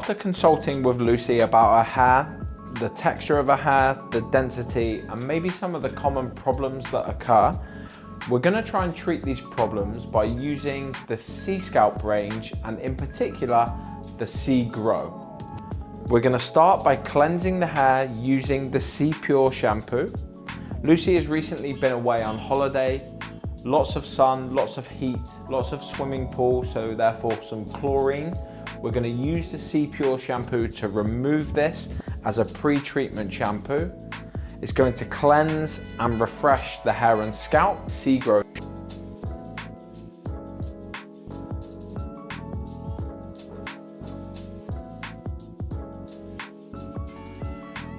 After consulting with Lucy about her hair, the texture of her hair, the density, and maybe some of the common problems that occur, we're going to try and treat these problems by using the Sea Scalp range, and in particular, the Sea Grow. We're going to start by cleansing the hair using the SEAPURE shampoo. Lucy has recently been away on holiday, lots of sun, lots of heat, lots of swimming pool, so therefore some chlorine. We're going to use the SEAPURE shampoo to remove this as a pre-treatment shampoo. It's going to cleanse and refresh the hair and scalp. Sea Grow.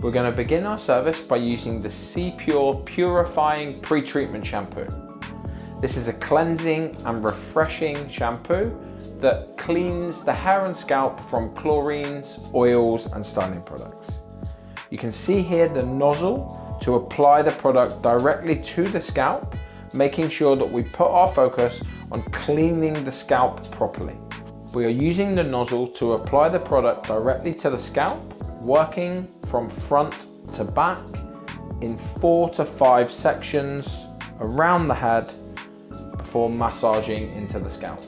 We're going to begin our service by using the SEAPURE Purifying Pre-Treatment Shampoo. This is a cleansing and refreshing shampoo that cleans the hair and scalp from chlorines, oils, and styling products. You can see here the nozzle to apply the product directly to the scalp, making sure that we put our focus on cleaning the scalp properly. We are using the nozzle to apply the product directly to the scalp, working from front to back in 4 to 5 sections around the head before massaging into the scalp.